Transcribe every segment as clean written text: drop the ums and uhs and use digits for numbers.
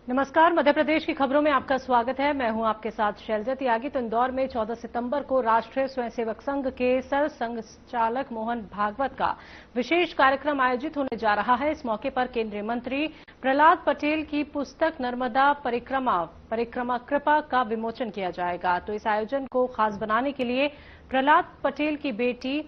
नमस्कार, मध्य प्रदेश की खबरों में आपका स्वागत है। मैं हूं आपके साथ शैलजा त्यागी। तो इंदौर में 14 सितंबर को राष्ट्रीय स्वयंसेवक संघ के सर संघचालक मोहन भागवत का विशेष कार्यक्रम आयोजित होने जा रहा है। इस मौके पर केंद्रीय मंत्री प्रहलाद पटेल की पुस्तक नर्मदा परिक्रमा कृपा का विमोचन किया जाएगा। तो इस आयोजन को खास बनाने के लिए प्रहलाद पटेल की बेटी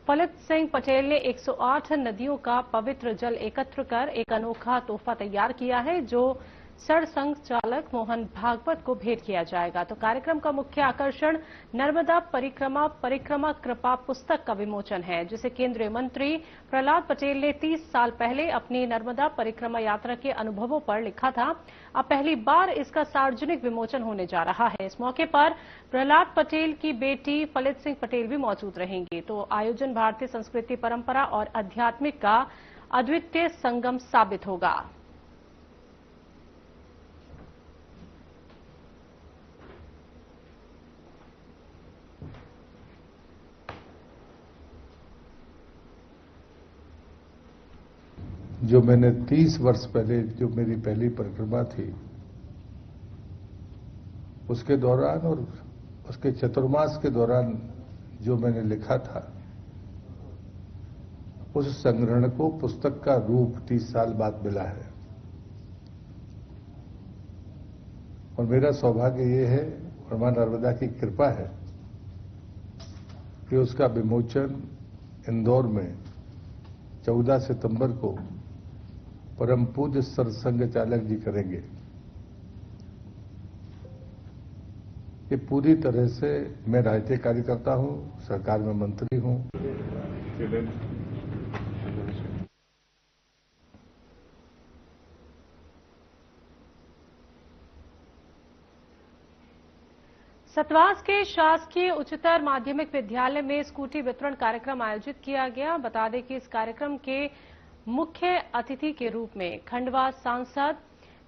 फलित सिंह पटेल ने 108 नदियों का पवित्र जल एकत्र कर एक अनोखा तोहफा तैयार किया है, जो सरसंघ चालक मोहन भागवत को भेंट किया जाएगा। तो कार्यक्रम का मुख्य आकर्षण नर्मदा परिक्रमा कृपा पुस्तक का विमोचन है, जिसे केंद्रीय मंत्री प्रहलाद पटेल ने 30 साल पहले अपनी नर्मदा परिक्रमा यात्रा के अनुभवों पर लिखा था। अब पहली बार इसका सार्वजनिक विमोचन होने जा रहा है। इस मौके पर प्रहलाद पटेल की बेटी फलित सिंह पटेल भी मौजूद रहेंगी। तो आयोजन भारतीय संस्कृति, परंपरा और आध्यात्मिक का अद्वितीय संगम साबित होगा। जो मैंने 30 वर्ष पहले जो मेरी पहली परिक्रमा थी, उसके दौरान और उसके चतुर्मास के दौरान जो मैंने लिखा था, उस संग्रहण को पुस्तक का रूप 30 साल बाद मिला है। और मेरा सौभाग्य ये है और मां नर्मदा की कृपा है कि उसका विमोचन इंदौर में 14 सितंबर को परम पूज्य सरसंघ चालक जी करेंगे। ये पूरी तरह से मैं राजनीतिक कार्यकर्ता हूं, सरकार में मंत्री हूं। सतवास के शासकीय उच्चतर माध्यमिक विद्यालय में स्कूटी वितरण कार्यक्रम आयोजित किया गया। बता दें कि इस कार्यक्रम के मुख्य अतिथि के रूप में खंडवा सांसद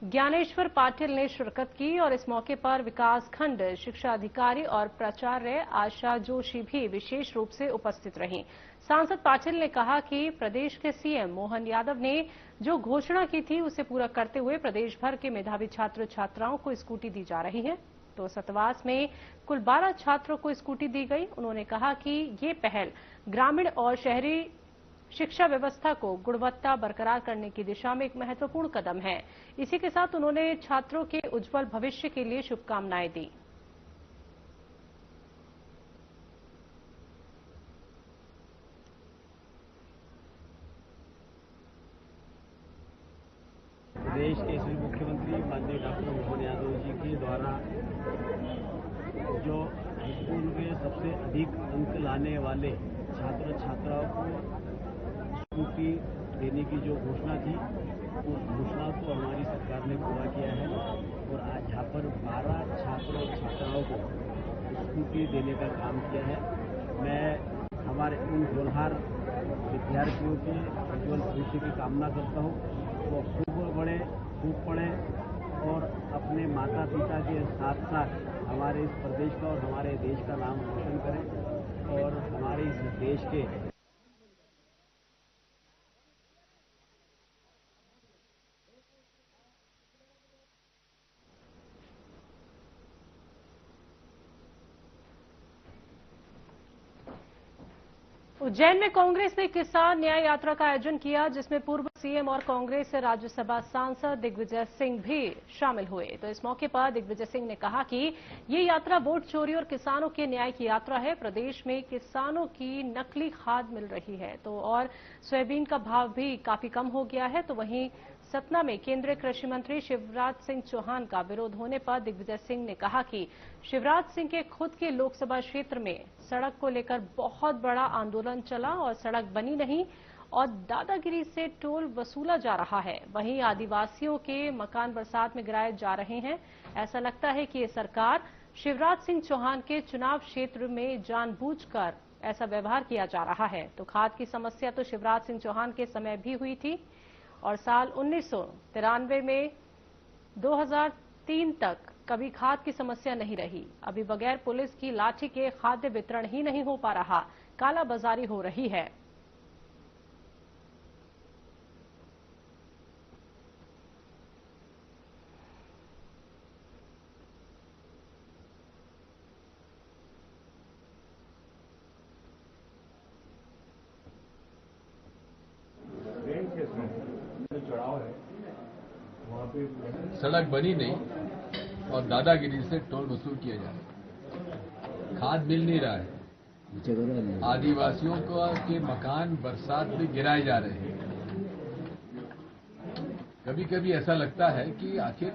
ज्ञानेश्वर पाटिल ने शिरकत की और इस मौके पर विकासखंड शिक्षा अधिकारी और प्राचार्य आशा जोशी भी विशेष रूप से उपस्थित रहीं। सांसद पाटिल ने कहा कि प्रदेश के सीएम मोहन यादव ने जो घोषणा की थी, उसे पूरा करते हुए प्रदेश भर के मेधावी छात्र छात्राओं को स्कूटी दी जा रही है। तो सतवास में कुल 12 छात्रों को स्कूटी दी गई। उन्होंने कहा कि ये पहल ग्रामीण और शहरी शिक्षा व्यवस्था को गुणवत्ता बरकरार करने की दिशा में एक महत्वपूर्ण कदम है। इसी के साथ उन्होंने छात्रों के उज्जवल भविष्य के लिए शुभकामनाएं दी। प्रदेश के श्री मुख्यमंत्री माननीय डॉक्टर मोहन यादव जी के द्वारा जो स्कूल में सबसे अधिक अंक लाने वाले छात्र छात्राओं को स्कूटी देने की जो घोषणा थी, उस घोषणा को हमारी सरकार ने पूरा किया है और आज यहाँ पर 12 छात्र और छात्राओं को स्कूटी देने का काम किया है। मैं हमारे उन होनहार विद्यार्थियों के उज्जवल भविष्य की कामना करता हूँ। वो खूब बढ़े, खूब पढ़े और अपने माता पिता के साथ साथ हमारे इस प्रदेश का और हमारे देश का नाम रोशन करें और हमारे इस देश के उज्जैन में कांग्रेस ने किसान न्याय यात्रा का आयोजन किया, जिसमें पूर्व सीएम और कांग्रेस से राज्यसभा सांसद दिग्विजय सिंह भी शामिल हुए। तो इस मौके पर दिग्विजय सिंह ने कहा कि ये यात्रा वोट चोरी और किसानों के न्याय की यात्रा है। प्रदेश में किसानों की नकली खाद मिल रही है तो और सोयाबीन का भाव भी काफी कम हो गया है। तो वहीं सतना में केंद्रीय कृषि मंत्री शिवराज सिंह चौहान का विरोध होने पर दिग्विजय सिंह ने कहा कि शिवराज सिंह के खुद के लोकसभा क्षेत्र में सड़क को लेकर बहुत बड़ा आंदोलन चला और सड़क बनी नहीं और दादागिरी से टोल वसूला जा रहा है। वहीं आदिवासियों के मकान बरसात में गिराए जा रहे हैं। ऐसा लगता है कि ये सरकार शिवराज सिंह चौहान के चुनाव क्षेत्र में जानबूझकर ऐसा व्यवहार किया जा रहा है। तो खाद की समस्या तो शिवराज सिंह चौहान के समय भी हुई थी और साल 1993 में 2003 तक कभी खाद की समस्या नहीं रही। अभी बगैर पुलिस की लाठी के खाद्य वितरण ही नहीं हो पा रहा, कालाबाजारी हो रही है। जो चढ़ाव है वहाँ पे सड़क बनी नहीं और दादागिरी से टोल वसूल किया जा रहा है। खाद मिल नहीं रहा है। आदिवासियों को के मकान बरसात में गिराए जा रहे हैं। कभी कभी ऐसा लगता है कि आखिर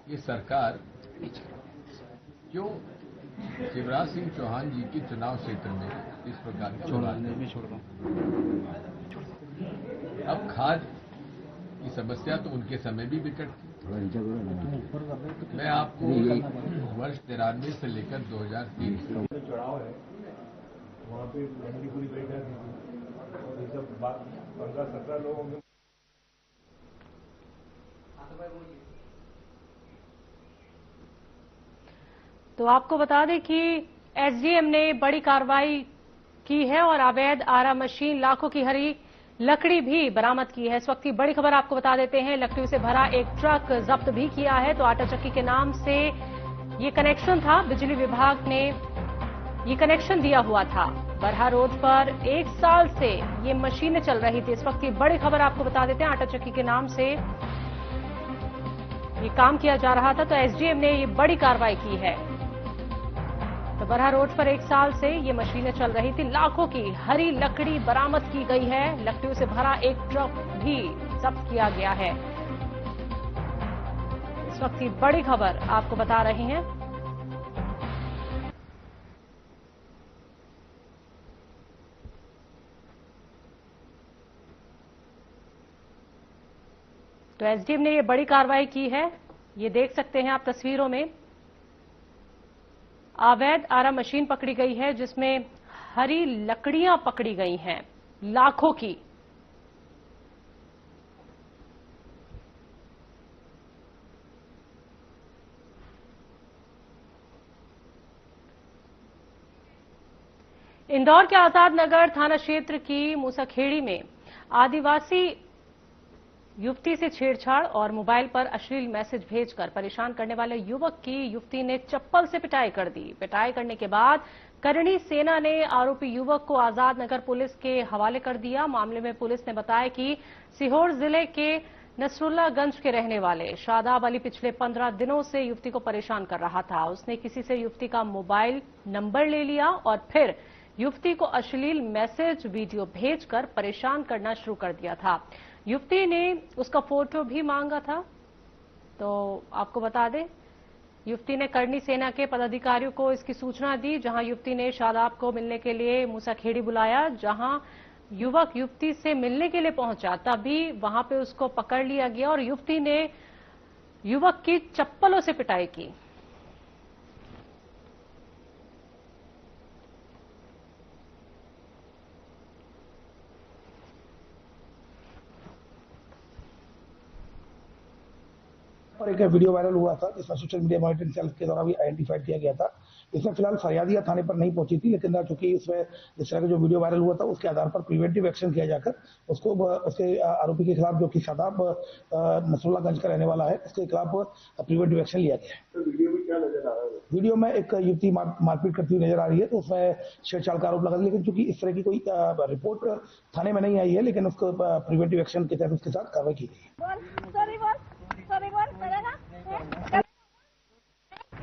ये सरकार क्यों शिवराज सिंह चौहान जी के चुनाव क्षेत्र में इस प्रकार का अब खाद की समस्या तो उनके समय भी विकट थी। मैं आपको वर्ष 93 से लेकर 2003 जो चढ़ाव है वहाँ पे लंबी पूरी बैठक थी और ये सब 15-17 लोगों में तो आपको बता दें कि एसडीएम ने बड़ी कार्रवाई की है और अवैध आरा मशीन लाखों की हरी लकड़ी भी बरामद की है। इस वक्त की बड़ी खबर आपको बता देते हैं, लकड़ियों से भरा एक ट्रक जब्त भी किया है। तो आटा चक्की के नाम से ये कनेक्शन था, बिजली विभाग ने ये कनेक्शन दिया हुआ था। बरहा रोड पर 1 साल से ये मशीनें चल रही थी। इस वक्त की बड़ी खबर आपको बता देते हैं, आटा चक्की के नाम से ये काम किया जा रहा था। तो एसडीएम ने ये बड़ी कार्रवाई की है। तो बरहा रोड पर 1 साल से ये मशीनें चल रही थी। लाखों की हरी लकड़ी बरामद की गई है। लकड़ियों से भरा एक ट्रक भी जब्त किया गया है। इस वक्त की बड़ी खबर आपको बता रहे हैं। तो एसडीएम ने ये बड़ी कार्रवाई की है। ये देख सकते हैं आप तस्वीरों में, अवैध आरा मशीन पकड़ी गई है जिसमें हरी लकड़ियां पकड़ी गई हैं लाखों की। इंदौर के आजाद नगर थाना क्षेत्र की मूसाखेड़ी में आदिवासी युवती से छेड़छाड़ और मोबाइल पर अश्लील मैसेज भेजकर परेशान करने वाले युवक की युवती ने चप्पल से पिटाई कर दी। पिटाई करने के बाद करणी सेना ने आरोपी युवक को आजाद नगर पुलिस के हवाले कर दिया। मामले में पुलिस ने बताया कि सीहोर जिले के नसरुल्लागंज के रहने वाले शादाब अली पिछले 15 दिनों से युवती को परेशान कर रहा था। उसने किसी से युवती का मोबाइल नंबर ले लिया और फिर युवती को अश्लील मैसेज वीडियो भेजकर परेशान करना शुरू कर दिया था। युवती ने उसका फोटो भी मांगा था। तो आपको बता दें, युवती ने करणी सेना के पदाधिकारियों को इसकी सूचना दी, जहां युवती ने शादाब को मिलने के लिए मूसाखेड़ी बुलाया। जहां युवक युवती से मिलने के लिए पहुंचा, तभी वहां पे उसको पकड़ लिया गया और युवती ने युवक की चप्पलों से पिटाई की। और एक वीडियो वायरल हुआ था जिसमें सोशल मीडिया मॉनिटरिंग सेल के द्वारा भी आइडेंटिफाइड किया गया था। इसमें फिलहाल फरियादिया थाने पर नहीं पहुंची थी, लेकिन चूंकि इसमें जिस तरह का जो वीडियो वायरल हुआ था उसके आधार पर प्रिवेंटिव एक्शन किया जाकर उसको उसके आरोपी के खिलाफ, जो कि शादाब नसरुल्लागंज का रहने वाला है, उसके खिलाफ प्रिवेंटिव एक्शन लिया गया है। तो वीडियो में क्या नजर आ रहा है? वीडियो में एक युवती मारपीट करती हुई नजर आ रही है, तो उसमें छेड़छाड़ का आरोप लगा, लेकिन चूंकि इस तरह की कोई रिपोर्ट थाने में नहीं आई है, लेकिन उसको प्रिवेंटिव एक्शन के तहत उसके साथ कार्रवाई की गई है।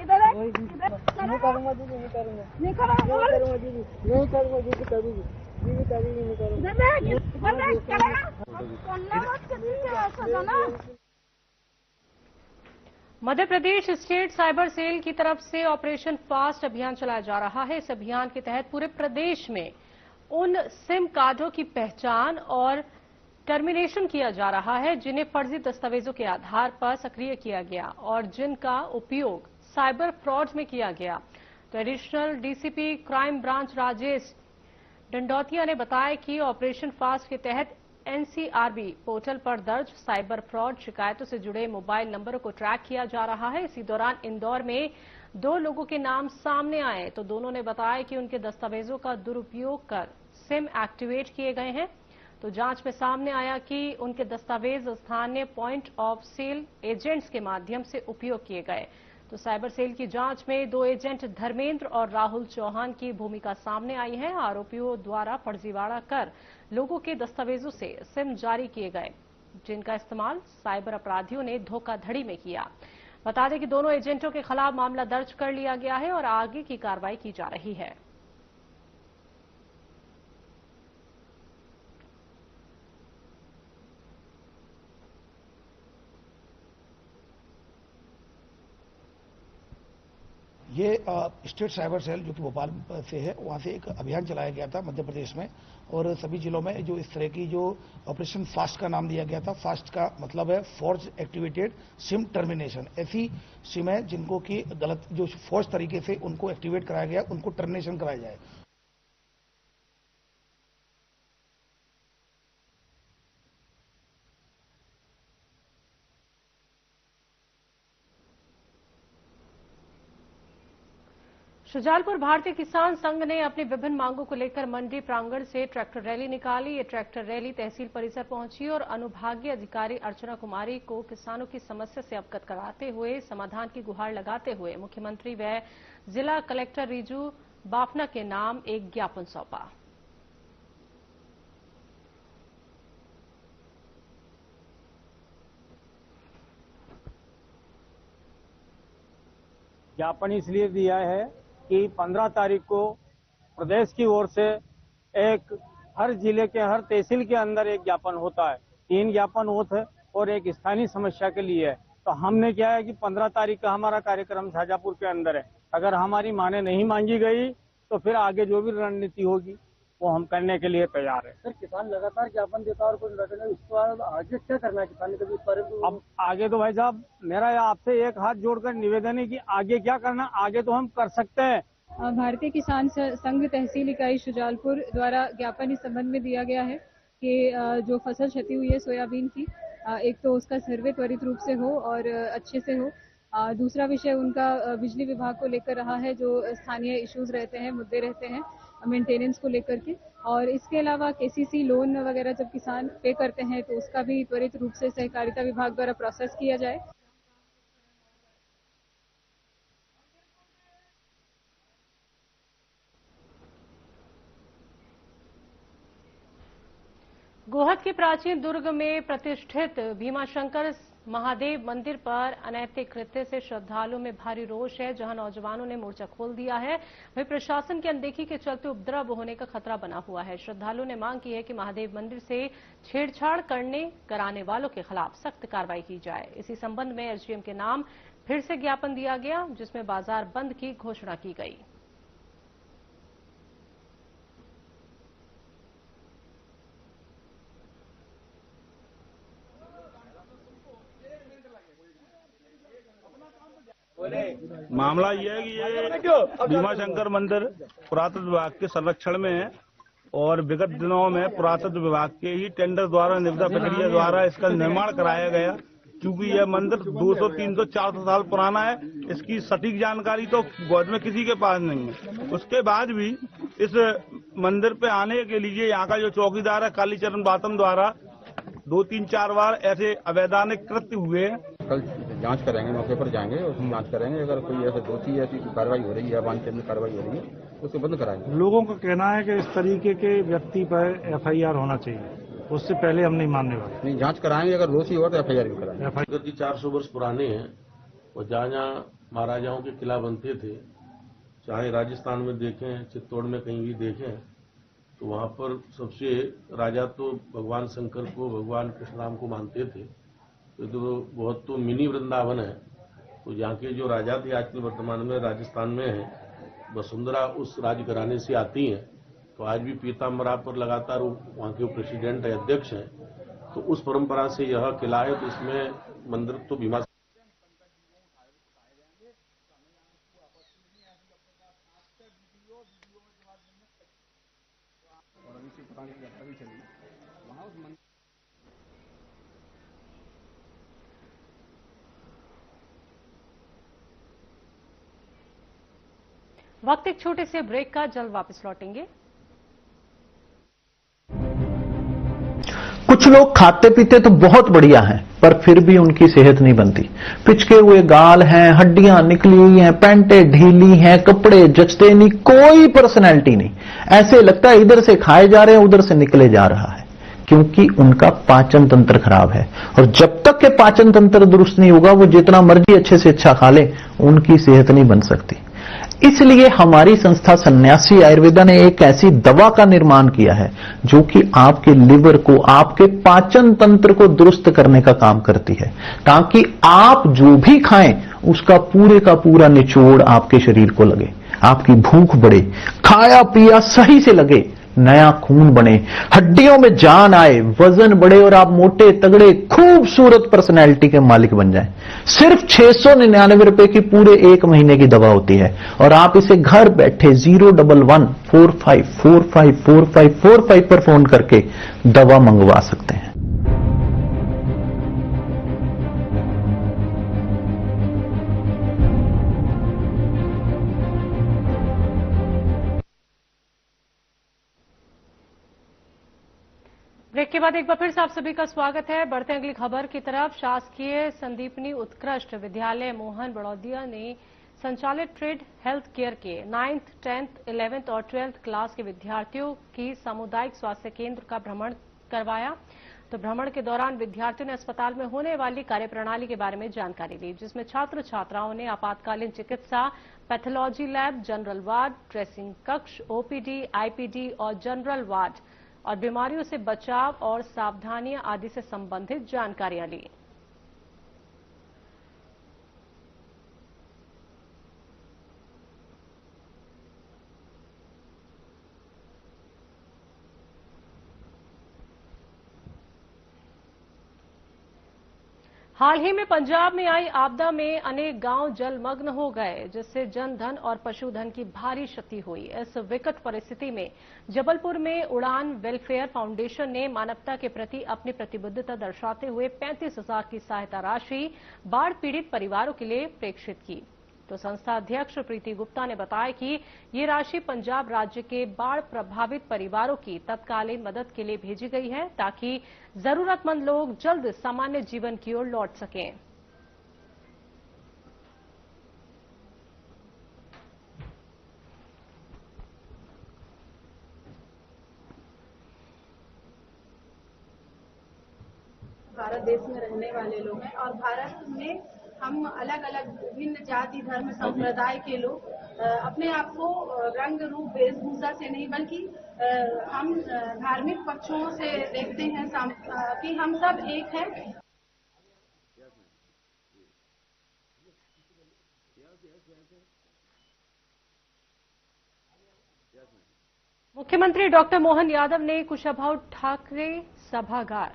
नहीं करूंगा दीदी, नहीं करूंगा, नहीं करूंगा दीदी, नहीं करूंगा दीदी, कभी भी दीदी, कभी भी नहीं करूंगा। Madhya Pradesh state cyber cell की तरफ से ऑपरेशन फास्ट अभियान चलाया जा रहा है। इस अभियान के तहत पूरे प्रदेश में उन सिम कार्डों की पहचान और टर्मिनेशन किया जा रहा है जिन्हें फर्जी दस्तावेजों के आधार पर सक्रिय किया गया और जिनका उपयोग साइबर फ्रॉड में किया गया। तो additional DCP crime branch Rajesh Dandotiya ने बताया कि ऑपरेशन फास्ट के तहत एनसीआरबी पोर्टल पर दर्ज साइबर फ्रॉड शिकायतों से जुड़े मोबाइल नंबरों को ट्रैक किया जा रहा है। इसी दौरान इंदौर में 2 लोगों के नाम सामने आए, तो दोनों ने बताया कि उनके दस्तावेजों का दुरुपयोग कर सिम एक्टिवेट किए गए हैं। तो जांच में सामने आया कि उनके दस्तावेज स्थानीय पॉइंट ऑफ सेल एजेंट्स के माध्यम से उपयोग किए गए। तो साइबर सेल की जांच में 2 एजेंट धर्मेंद्र और राहुल चौहान की भूमिका सामने आई है। आरोपियों द्वारा फर्जीवाड़ा कर लोगों के दस्तावेजों से सिम जारी किए गए, जिनका इस्तेमाल साइबर अपराधियों ने धोखाधड़ी में किया। बता दें कि दोनों एजेंटों के खिलाफ मामला दर्ज कर लिया गया है और आगे की कार्रवाई की जा रही है। ये स्टेट साइबर सेल जो कि भोपाल से है, वहां से एक अभियान चलाया गया था मध्य प्रदेश में, और सभी जिलों में जो इस तरह की जो ऑपरेशन फास्ट का नाम दिया गया था। फास्ट का मतलब है फोर्ज एक्टिवेटेड सिम टर्मिनेशन। ऐसी सिम है जिनको कि गलत जो फोर्ज तरीके से उनको एक्टिवेट कराया गया, उनको टर्मिनेशन कराया जाए। शुजालपुर भारतीय किसान संघ ने अपनी विभिन्न मांगों को लेकर मंडी प्रांगण से ट्रैक्टर रैली निकाली। ये ट्रैक्टर रैली तहसील परिसर पहुंची और अनुभागीय अधिकारी अर्चना कुमारी को किसानों की समस्या से अवगत कराते हुए समाधान की गुहार लगाते हुए मुख्यमंत्री व जिला कलेक्टर रिजू बाफना के नाम एक ज्ञापन सौंपा। ज्ञापन इसलिए दिया है कि 15 तारीख को प्रदेश की ओर से एक हर जिले के हर तहसील के अंदर एक ज्ञापन होता है। 3 ज्ञापन होते और एक स्थानीय समस्या के लिए है। तो हमने क्या है कि 15 तारीख का हमारा कार्यक्रम शाजापुर के अंदर है। अगर हमारी मांगे नहीं मांगी गई तो फिर आगे जो भी रणनीति होगी वो हम करने के लिए तैयार है। सर, किसान लगातार ज्ञापन देता है और कुछ रटना, इसके बाद आगे क्या करना है किसान ने? कभी इस बारे में अब आगे तो भाई साहब मेरा आपसे एक हाथ जोड़कर निवेदन है कि आगे क्या करना, आगे तो हम कर सकते हैं। भारतीय किसान संघ तहसील इकाई शुजालपुर द्वारा ज्ञापन इस संबंध में दिया गया है कि जो फसल क्षति हुई है सोयाबीन की, एक तो उसका सर्वे त्वरित रूप से हो और अच्छे से हो। दूसरा विषय उनका बिजली विभाग को लेकर रहा है, जो स्थानीय इश्यूज रहते हैं, मुद्दे रहते हैं मेंटेनेंस को लेकर के। और इसके अलावा केसीसी लोन वगैरह जब किसान पे करते हैं तो उसका भी त्वरित रूप से सहकारिता विभाग द्वारा प्रोसेस किया जाए। गोहद के प्राचीन दुर्ग में प्रतिष्ठित भीमाशंकर महादेव मंदिर पर अनैतिक कृत्य से श्रद्धालुओं में भारी रोष है। जहां नौजवानों ने मोर्चा खोल दिया है, वहीं प्रशासन की अनदेखी के चलते उपद्रव होने का खतरा बना हुआ है। श्रद्धालुओं ने मांग की है कि महादेव मंदिर से छेड़छाड़ कराने वालों के खिलाफ सख्त कार्रवाई की जाए। इसी संबंध में एसडीएम के नाम फिर से ज्ञापन दिया गया, जिसमें बाजार बंद की घोषणा की गई। मामला यह है कि ये भीमाशंकर मंदिर पुरातत्व विभाग के संरक्षण में है और विगत दिनों में पुरातत्व विभाग के ही टेंडर द्वारा निविदा प्रक्रिया द्वारा इसका निर्माण कराया गया। क्योंकि यह मंदिर 200, 300, 400 साल पुराना है, इसकी सटीक जानकारी तो गोद में किसी के पास नहीं है। उसके बाद भी इस मंदिर पे आने के लिए यहाँ का जो चौकीदार है कालीचरण बातम द्वारा 2, 3, 4 बार ऐसे अवैधानिक कृत्य हुए। कल जांच करेंगे, मौके पर जाएंगे, उसमें जांच करेंगे। अगर कोई ऐसे दोषी ऐसी कार्रवाई हो रही है, वांछनीय कार्रवाई हो रही है, उसको बंद कराएंगे। लोगों का कहना है कि इस तरीके के व्यक्ति पर एफआईआर होना चाहिए, उससे पहले हम नहीं मानने वाले। नहीं, जांच कराएंगे, अगर दोषी हो तो एफआईआर भी कराएंगे। मंदिर 400 वर्ष पुराने हैं और जहाँ महाराजाओं के किला बनते थे, चाहे राजस्थान में देखें, चित्तौड़ में कहीं भी देखें, तो वहाँ पर सबसे राजा तो भगवान शंकर को, भगवान कृष्ण राम को मानते थे। तो बहुत तो मिनी वृंदावन है। तो यहाँ के जो राजा थे आजकल वर्तमान में राजस्थान में है, वसुंधरा उस राजघराने से आती हैं। तो आज भी पीताम्बरा पर लगातार वहाँ के प्रेसिडेंट है, अध्यक्ष हैं। तो उस परंपरा से यह किला है। तो इसमें मंदिर तो भीमा वक्त एक छोटे से ब्रेक का, जल्द वापस लौटेंगे। कुछ लोग खाते पीते तो बहुत बढ़िया हैं, पर फिर भी उनकी सेहत नहीं बनती। पिचके हुए गाल हैं, हड्डियां निकली हुई हैं, पैंटें ढीली हैं, कपड़े जचते नहीं, कोई पर्सनैलिटी नहीं। ऐसे लगता है इधर से खाए जा रहे हैं, उधर से निकले जा रहा है, क्योंकि उनका पाचन तंत्र खराब है। और जब तक के पाचन तंत्र दुरुस्त नहीं होगा, वो जितना मर्जी अच्छे से अच्छा खा ले, उनकी सेहत नहीं बन सकती। इसलिए हमारी संस्था सन्यासी आयुर्वेदा ने एक ऐसी दवा का निर्माण किया है जो कि आपके लिवर को, आपके पाचन तंत्र को दुरुस्त करने का काम करती है, ताकि आप जो भी खाएं उसका पूरे का पूरा निचोड़ आपके शरीर को लगे, आपकी भूख बढ़े, खाया पिया सही से लगे, नया खून बने, हड्डियों में जान आए, वजन बढ़े और आप मोटे तगड़े खूबसूरत पर्सनैलिटी के मालिक बन जाएं। सिर्फ 699 रुपए की पूरे 1 महीने की दवा होती है और आप इसे घर बैठे 01145454545 पर फोन करके दवा मंगवा सकते हैं। ब्रेक के बाद एक बार फिर से आप सभी का स्वागत है। बढ़ते हैं अगली खबर की तरफ। शासकीय संदीपनी उत्कृष्ट विद्यालय मोहन बड़ौदिया ने संचालित ट्रेड हेल्थ केयर के 9th, 10th, 11th और 12th क्लास के विद्यार्थियों की सामुदायिक स्वास्थ्य केंद्र का भ्रमण करवाया। तो भ्रमण के दौरान विद्यार्थियों ने अस्पताल में होने वाली कार्यप्रणाली के बारे में जानकारी ली, जिसमें छात्र छात्राओं ने आपातकालीन चिकित्सा, pathology lab, general ward, dressing कक्ष, ओपीडी, आईपीडी और जनरल वार्ड और बीमारियों से बचाव और सावधानियां आदि से संबंधित जानकारियां ली। हाल ही में पंजाब में आई आपदा में अनेक गांव जलमग्न हो गए, जिससे जनधन और पशुधन की भारी क्षति हुई। इस विकट परिस्थिति में जबलपुर में उड़ान वेलफेयर फाउंडेशन ने मानवता के प्रति अपनी प्रतिबद्धता दर्शाते हुए 35,000 की सहायता राशि बाढ़ पीड़ित परिवारों के लिए प्रेषित की। तो संस्था अध्यक्ष प्रीति गुप्ता ने बताया कि ये राशि पंजाब राज्य के बाढ़ प्रभावित परिवारों की तत्कालीन मदद के लिए भेजी गई है, ताकि जरूरतमंद लोग जल्द सामान्य जीवन की ओर लौट सकें। भारत देश में रहने वाले लोग हैं और भारत में हम अलग अलग विभिन्न जाति धर्म संप्रदाय के लोग अपने आप को रंग रूप वेशभूषा से नहीं बल्कि हम धार्मिक पक्षों से देखते हैं कि हम सब एक हैं। मुख्यमंत्री डॉक्टर मोहन यादव ने कुशाभाऊ ठाकरे सभागार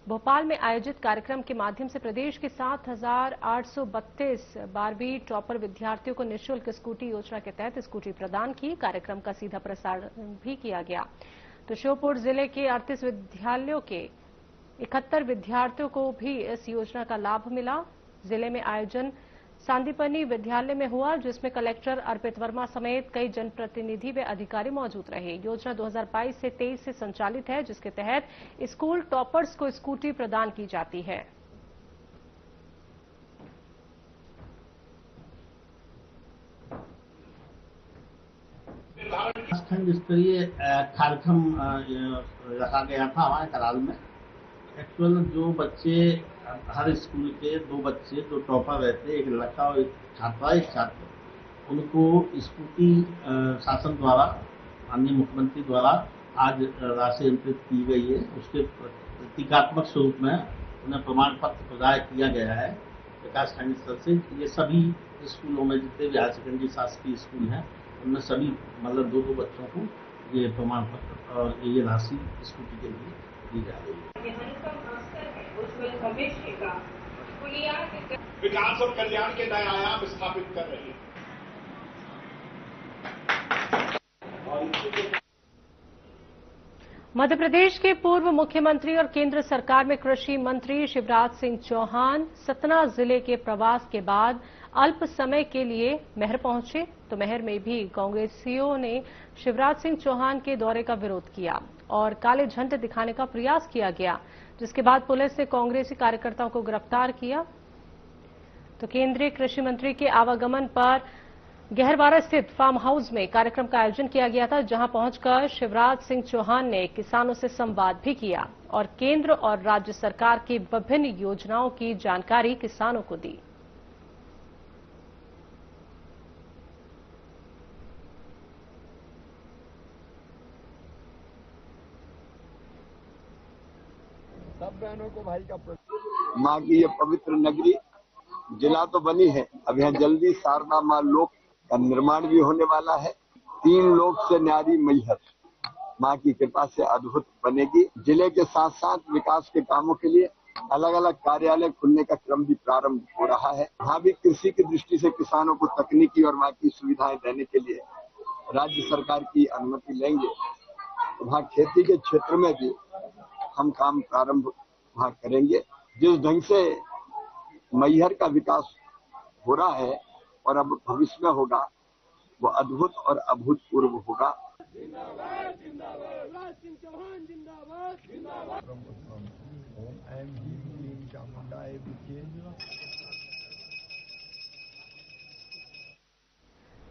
भोपाल में आयोजित कार्यक्रम के माध्यम से प्रदेश के 7,832 12वीं टॉपर विद्यार्थियों को निःशुल्क स्कूटी योजना के तहत स्कूटी प्रदान की। कार्यक्रम का सीधा प्रसारण भी किया गया। तो श्योपुर जिले के 38 विद्यालयों के 71 विद्यार्थियों को भी इस योजना का लाभ मिला। जिले में आयोजन सांदीपनी विद्यालय में हुआ, जिसमें कलेक्टर अर्पित वर्मा समेत कई जनप्रतिनिधि व अधिकारी मौजूद रहे। योजना 2022 से 23 से संचालित है, जिसके तहत स्कूल टॉपर्स को स्कूटी प्रदान की जाती है। खंड स्तरीय कार्यक्रम रखा गया था हमारे कराल में। एक्चुअल जो बच्चे हर स्कूल के 2 बच्चे जो टॉपर रहते, एक लड़का और एक छात्र, उनको स्कूटी शासन द्वारा, माननीय मुख्यमंत्री द्वारा आज राशि अंतरित की गई है। उसके प्रतीकात्मक स्वरूप में उन्हें प्रमाण पत्र प्रदान किया गया है विकास खंड स्तर से। ये सभी स्कूलों में जितने भी हायर सेकेंडरी शासकीय स्कूल हैं, उनमें सभी मतलब 2 बच्चों को ये प्रमाण पत्र और ये राशि स्कूटी के लिए दी जा रही है। विकास और कल्याण के नए आयाम स्थापित कर रही है। मध्य प्रदेश के पूर्व मुख्यमंत्री और केंद्र सरकार में कृषि मंत्री शिवराज सिंह चौहान सतना जिले के प्रवास के बाद अल्प समय के लिए महर पहुंचे। तो महर में भी कांग्रेसियों ने शिवराज सिंह चौहान के दौरे का विरोध किया। और काले झंडे दिखाने का प्रयास किया गया, जिसके बाद पुलिस ने कांग्रेसी कार्यकर्ताओं को गिरफ्तार किया। तो केंद्रीय कृषि मंत्री के आवागमन पर गहरवारा स्थित फार्म हाउस में कार्यक्रम का आयोजन किया गया था, जहां पहुंचकर शिवराज सिंह चौहान ने किसानों से संवाद भी किया और केंद्र और राज्य सरकार की विभिन्न योजनाओं की जानकारी किसानों को दी। सब बहनों को भाई का माँ की ये पवित्र नगरी जिला तो बनी है, अब यहाँ जल्दी शारदा माँ लोक का निर्माण भी होने वाला है। 3 लोक से न्यारी मैहर माँ की कृपा से अद्भुत बनेगी। जिले के साथ साथ विकास के कामों के लिए अलग अलग कार्यालय खुलने का क्रम भी प्रारंभ हो रहा है। वहाँ भी कृषि की दृष्टि से किसानों को तकनीकी और बाकी सुविधाएं देने के लिए राज्य सरकार की अनुमति लेंगे। वहाँ खेती के क्षेत्र में भी हम काम प्रारंभ वहाँ करेंगे। जिस ढंग से मैहर का विकास हो रहा है और अब भविष्य में होगा, वो अद्भुत और अभूतपूर्व होगा।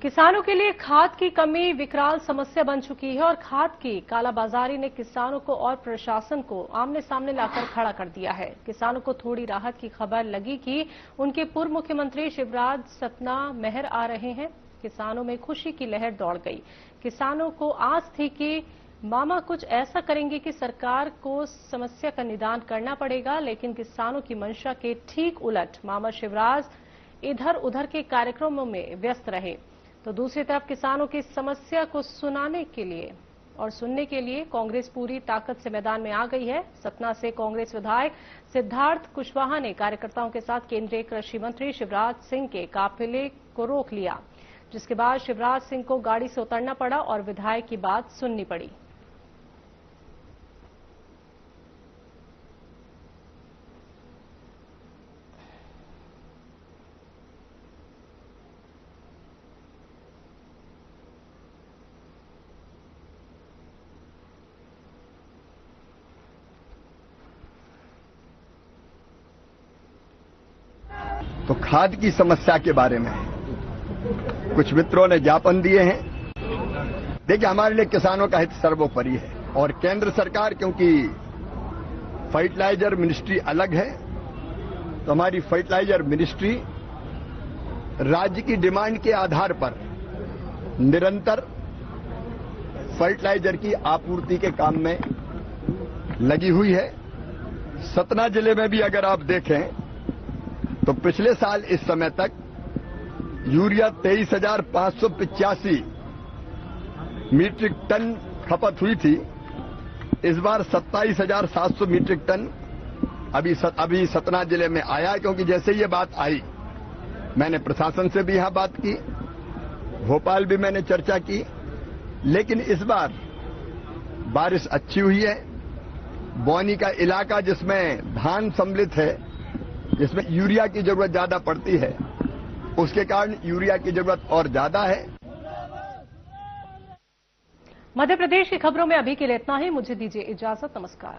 किसानों के लिए खाद की कमी विकराल समस्या बन चुकी है और खाद की कालाबाजारी ने किसानों को और प्रशासन को आमने सामने लाकर खड़ा कर दिया है। किसानों को थोड़ी राहत की खबर लगी कि उनके पूर्व मुख्यमंत्री शिवराज सतना मेहर आ रहे हैं। किसानों में खुशी की लहर दौड़ गई। किसानों को आस थी कि मामा कुछ ऐसा करेंगे कि सरकार को समस्या का निदान करना पड़ेगा, लेकिन किसानों की मंशा के ठीक उलट मामा शिवराज इधर उधर के कार्यक्रमों में व्यस्त रहे। तो दूसरी तरफ किसानों की समस्या को सुनाने के लिए और सुनने के लिए कांग्रेस पूरी ताकत से मैदान में आ गई है। सतना से कांग्रेस विधायक सिद्धार्थ कुशवाहा ने कार्यकर्ताओं के साथ केंद्रीय कृषि मंत्री शिवराज सिंह के काफिले को रोक लिया, जिसके बाद शिवराज सिंह को गाड़ी से उतरना पड़ा और विधायक की बात सुननी पड़ी। तो खाद की समस्या के बारे में कुछ मित्रों ने ज्ञापन दिए हैं। देखिए, हमारे लिए किसानों का हित सर्वोपरि है और केंद्र सरकार, क्योंकि फर्टिलाइजर मिनिस्ट्री अलग है, तो हमारी फर्टिलाइजर मिनिस्ट्री राज्य की डिमांड के आधार पर निरंतर फर्टिलाइजर की आपूर्ति के काम में लगी हुई है। सतना जिले में भी अगर आप देखें तो पिछले साल इस समय तक यूरिया 23,585 मीट्रिक टन खपत हुई थी। इस बार 27,700 मीट्रिक टन अभी सतना जिले में आया, क्योंकि जैसे ये बात आई मैंने प्रशासन से भी यहां बात की, भोपाल भी मैंने चर्चा की। लेकिन इस बार बारिश अच्छी हुई है। बौनी का इलाका जिसमें धान सम्मिलित है, जिसमें यूरिया की जरूरत ज्यादा पड़ती है, उसके कारण यूरिया की जरूरत और ज्यादा है। मध्य प्रदेश की खबरों में अभी के लिए इतना ही। मुझे दीजिए इजाजत। नमस्कार।